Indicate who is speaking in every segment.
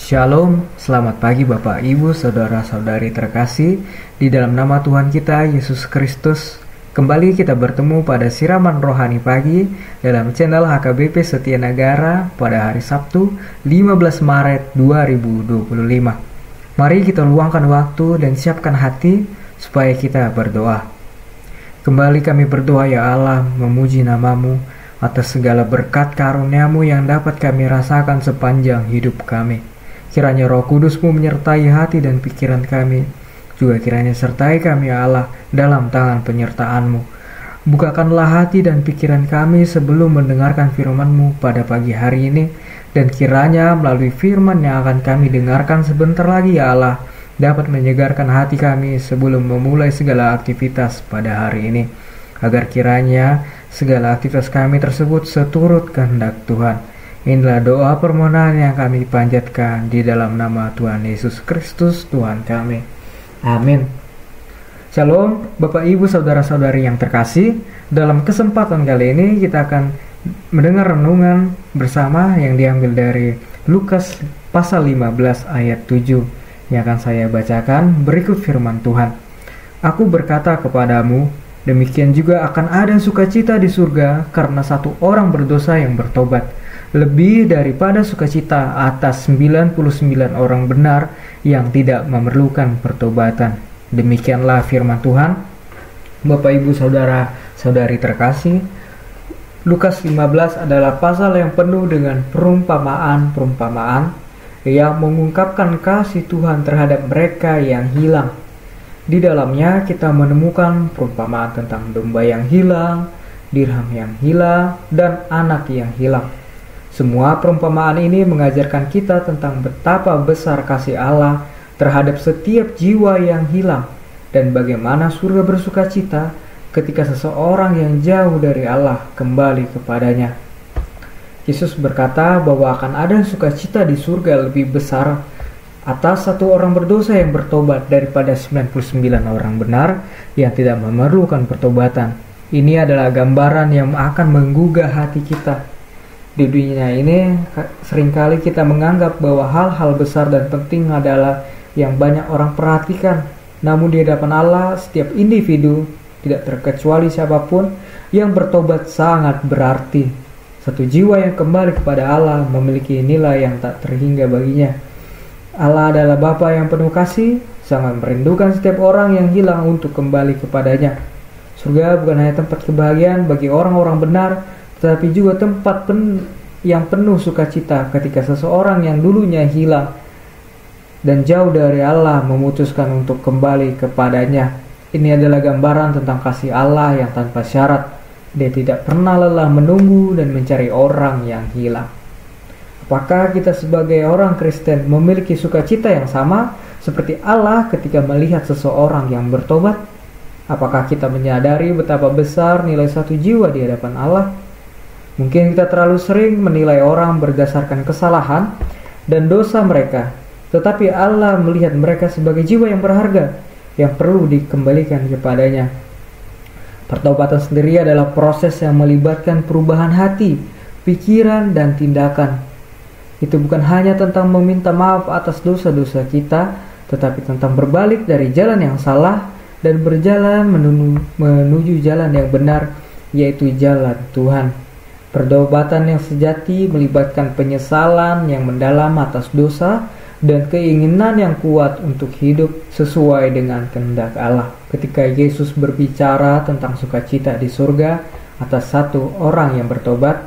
Speaker 1: Shalom, selamat pagi Bapak Ibu, Saudara-saudari terkasih. Di dalam nama Tuhan kita, Yesus Kristus, kembali kita bertemu pada siraman rohani pagi dalam channel HKBP Setia Negara pada hari Sabtu 15 Maret 2025. Mari kita luangkan waktu dan siapkan hati supaya kita berdoa. Kembali kami berdoa ya Allah, memuji nama-Mu atas segala berkat karunia-Mu yang dapat kami rasakan sepanjang hidup kami. Kiranya Roh Kudus-Mu menyertai hati dan pikiran kami. Juga kiranya sertai kami ya Allah dalam tangan penyertaan-Mu. Bukakanlah hati dan pikiran kami sebelum mendengarkan firman-Mu pada pagi hari ini. Dan kiranya melalui firman yang akan kami dengarkan sebentar lagi ya Allah, dapat menyegarkan hati kami sebelum memulai segala aktivitas pada hari ini. Agar kiranya segala aktivitas kami tersebut seturut kehendak Tuhan. Inilah doa permohonan yang kami panjatkan di dalam nama Tuhan Yesus Kristus Tuhan kami. Amin. Shalom Bapak Ibu Saudara-saudari yang terkasih. Dalam kesempatan kali ini kita akan mendengar renungan bersama yang diambil dari Lukas pasal 15 ayat 7 yang akan saya bacakan. Berikut firman Tuhan. Aku berkata kepadamu, demikian juga akan ada sukacita di surga karena satu orang berdosa yang bertobat, lebih daripada sukacita atas 99 orang benar yang tidak memerlukan pertobatan. Demikianlah firman Tuhan. Bapak Ibu Saudara-saudari terkasih, Lukas 15 adalah pasal yang penuh dengan perumpamaan-perumpamaan yang mengungkapkan kasih Tuhan terhadap mereka yang hilang. Di dalamnya kita menemukan perumpamaan tentang domba yang hilang, dirham yang hilang, dan anak yang hilang. Semua perumpamaan ini mengajarkan kita tentang betapa besar kasih Allah terhadap setiap jiwa yang hilang dan bagaimana surga bersukacita ketika seseorang yang jauh dari Allah kembali kepadanya. Yesus berkata bahwa akan ada sukacita di surga lebih besar atas satu orang berdosa yang bertobat daripada 99 orang benar yang tidak memerlukan pertobatan. Ini adalah gambaran yang akan menggugah hati kita. Di dunia ini seringkali kita menganggap bahwa hal-hal besar dan penting adalah yang banyak orang perhatikan. Namun di hadapan Allah, setiap individu, tidak terkecuali siapapun, yang bertobat sangat berarti. Satu jiwa yang kembali kepada Allah memiliki nilai yang tak terhingga baginya. Allah adalah Bapa yang penuh kasih, sangat merindukan setiap orang yang hilang untuk kembali kepadanya. Surga bukan hanya tempat kebahagiaan bagi orang-orang benar, tetapi juga tempat yang penuh sukacita ketika seseorang yang dulunya hilang dan jauh dari Allah memutuskan untuk kembali kepadanya. Ini adalah gambaran tentang kasih Allah yang tanpa syarat. Dia tidak pernah lelah menunggu dan mencari orang yang hilang. Apakah kita sebagai orang Kristen memiliki sukacita yang sama seperti Allah ketika melihat seseorang yang bertobat? Apakah kita menyadari betapa besar nilai satu jiwa di hadapan Allah? Mungkin kita terlalu sering menilai orang berdasarkan kesalahan dan dosa mereka, tetapi Allah melihat mereka sebagai jiwa yang berharga, yang perlu dikembalikan kepadanya. Pertobatan sendiri adalah proses yang melibatkan perubahan hati, pikiran, dan tindakan. Itu bukan hanya tentang meminta maaf atas dosa-dosa kita, tetapi tentang berbalik dari jalan yang salah dan berjalan menuju jalan yang benar, yaitu jalan Tuhan. Pertobatan yang sejati melibatkan penyesalan yang mendalam atas dosa dan keinginan yang kuat untuk hidup sesuai dengan kehendak Allah. Ketika Yesus berbicara tentang sukacita di surga atas satu orang yang bertobat,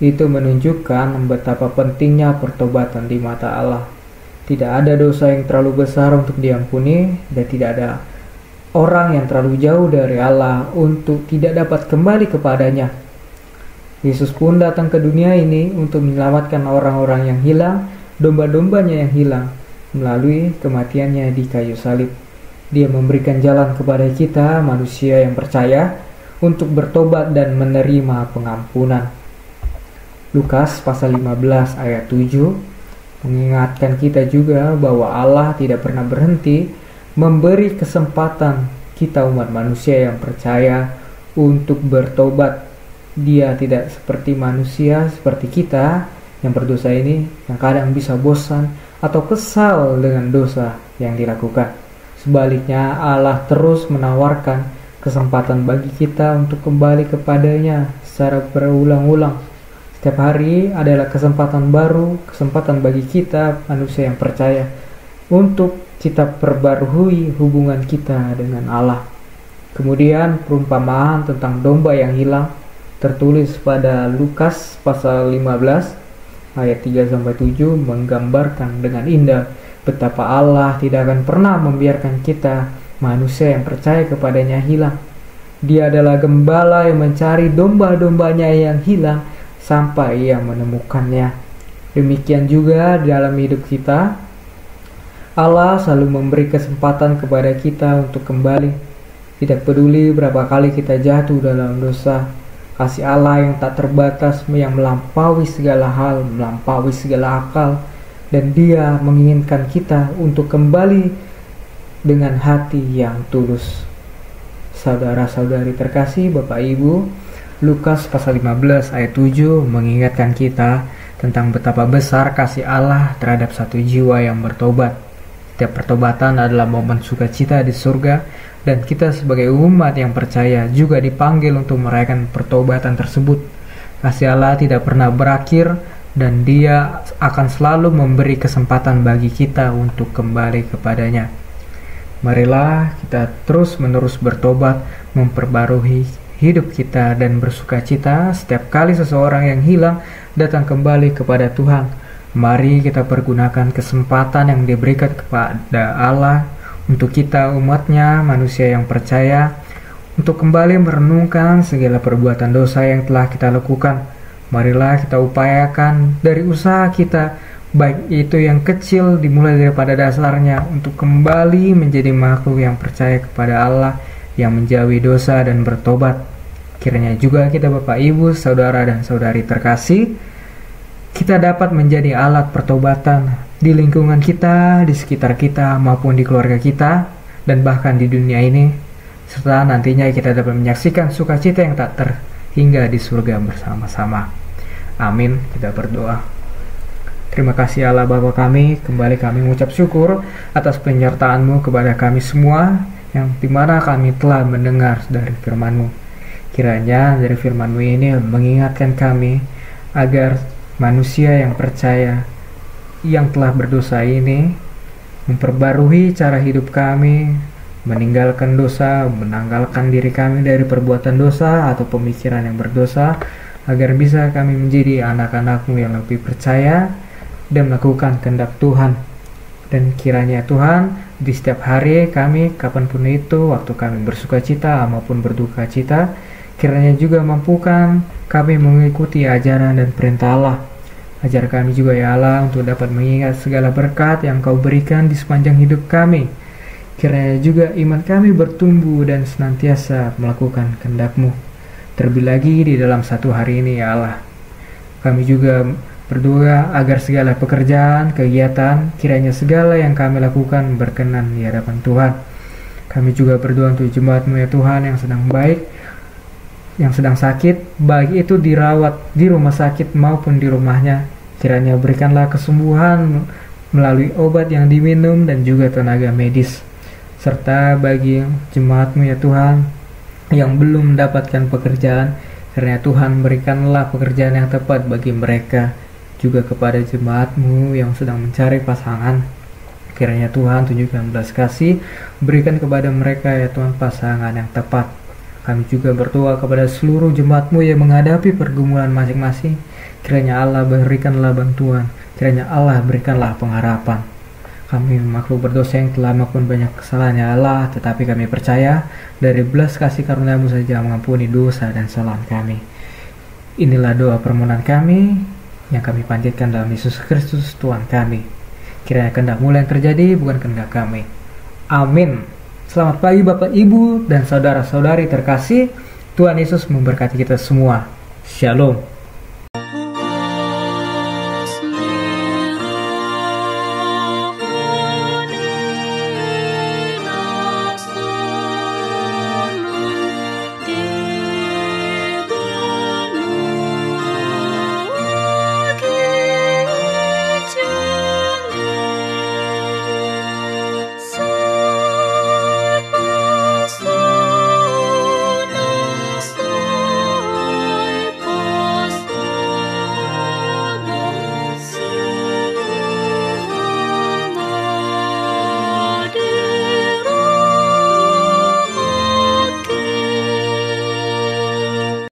Speaker 1: itu menunjukkan betapa pentingnya pertobatan di mata Allah. Tidak ada dosa yang terlalu besar untuk diampuni, dan tidak ada orang yang terlalu jauh dari Allah untuk tidak dapat kembali kepadanya. Yesus pun datang ke dunia ini untuk menyelamatkan orang-orang yang hilang, domba-dombanya yang hilang, melalui kematiannya di kayu salib. Dia memberikan jalan kepada kita, manusia yang percaya, untuk bertobat dan menerima pengampunan. Lukas pasal 15 ayat 7 mengingatkan kita juga bahwa Allah tidak pernah berhenti memberi kesempatan kita umat manusia yang percaya untuk bertobat. Dia tidak seperti manusia seperti kita yang berdosa ini, yang kadang bisa bosan atau kesal dengan dosa yang dilakukan. Sebaliknya, Allah terus menawarkan kesempatan bagi kita untuk kembali kepadanya secara berulang-ulang. Setiap hari adalah kesempatan baru, kesempatan bagi kita manusia yang percaya untuk kita perbarui hubungan kita dengan Allah. Kemudian perumpamaan tentang domba yang hilang tertulis pada Lukas pasal 15 ayat 3-7 menggambarkan dengan indah betapa Allah tidak akan pernah membiarkan kita manusia yang percaya kepadanya hilang. Dia adalah gembala yang mencari domba-dombanya yang hilang sampai ia menemukannya. Demikian juga dalam hidup kita, Allah selalu memberi kesempatan kepada kita untuk kembali. Tidak peduli berapa kali kita jatuh dalam dosa, kasih Allah yang tak terbatas, yang melampaui segala hal, melampaui segala akal, dan Dia menginginkan kita untuk kembali dengan hati yang tulus. Saudara-saudari terkasih, Bapak Ibu, Lukas pasal 15 ayat 7 mengingatkan kita tentang betapa besar kasih Allah terhadap satu jiwa yang bertobat. Setiap pertobatan adalah momen sukacita di surga, dan kita sebagai umat yang percaya juga dipanggil untuk merayakan pertobatan tersebut. Kasih Allah tidak pernah berakhir, dan Dia akan selalu memberi kesempatan bagi kita untuk kembali kepadanya. Marilah kita terus-menerus bertobat, memperbarui hidup kita, dan bersukacita setiap kali seseorang yang hilang datang kembali kepada Tuhan. Mari kita pergunakan kesempatan yang diberikan kepada Allah untuk kita umatnya, manusia yang percaya, untuk kembali merenungkan segala perbuatan dosa yang telah kita lakukan. Marilah kita upayakan dari usaha kita, baik itu yang kecil dimulai daripada dasarnya, untuk kembali menjadi makhluk yang percaya kepada Allah, yang menjauhi dosa dan bertobat. Kiranya juga kita, Bapak, Ibu, Saudara dan Saudari terkasih, kita dapat menjadi alat pertobatan di lingkungan kita, di sekitar kita, maupun di keluarga kita, dan bahkan di dunia ini, serta nantinya kita dapat menyaksikan sukacita yang tak terhingga di surga bersama-sama. Amin. Kita berdoa. Terima kasih Allah Bapa kami, kembali kami mengucap syukur atas penyertaan-Mu kepada kami semua, yang dimana kami telah mendengar dari firman-Mu. Kiranya dari firman-Mu ini mengingatkan kami agar manusia yang percaya, yang telah berdosa ini, memperbarui cara hidup kami, meninggalkan dosa, menanggalkan diri kami dari perbuatan dosa atau pemikiran yang berdosa, agar bisa kami menjadi anak-anak-Mu yang lebih percaya dan melakukan kehendak Tuhan. Dan kiranya Tuhan, di setiap hari kami, kapanpun itu, waktu kami bersukacita maupun berduka cita, kiranya juga mampukan kami mengikuti ajaran dan perintah Allah. Ajar kami juga ya Allah untuk dapat mengingat segala berkat yang Kau berikan di sepanjang hidup kami. Kiranya juga iman kami bertumbuh dan senantiasa melakukan kehendak-Mu. Terlebih lagi di dalam satu hari ini ya Allah. Kami juga berdoa agar segala pekerjaan, kegiatan, kiranya segala yang kami lakukan berkenan di hadapan Tuhan. Kami juga berdoa untuk jemaat-Mu ya Tuhan yang sedang baik, yang sedang sakit, baik itu dirawat di rumah sakit maupun di rumahnya. Kiranya berikanlah kesembuhan melalui obat yang diminum dan juga tenaga medis. Serta bagi jemaat-Mu ya Tuhan yang belum mendapatkan pekerjaan, kiranya Tuhan berikanlah pekerjaan yang tepat bagi mereka. Juga kepada jemaat-Mu yang sedang mencari pasangan, kiranya Tuhan tunjukkan belas kasih, berikan kepada mereka ya Tuhan pasangan yang tepat. Kami juga berdoa kepada seluruh jemaat-Mu yang menghadapi pergumulan masing-masing, kiranya Allah berikanlah bantuan, kiranya Allah berikanlah pengharapan. Kami makhluk berdosa yang telah melakukan banyak kesalahan ya Allah, tetapi kami percaya dari belas kasih karunia-Mu saja mengampuni dosa dan kesalahan kami. Inilah doa permohonan kami yang kami panjatkan dalam Yesus Kristus Tuhan kami. Kiranya kehendak-Mu yang terjadi, bukan kehendak kami. Amin. Selamat pagi Bapak, Ibu, dan saudara-saudari terkasih. Tuhan Yesus memberkati kita semua. Shalom.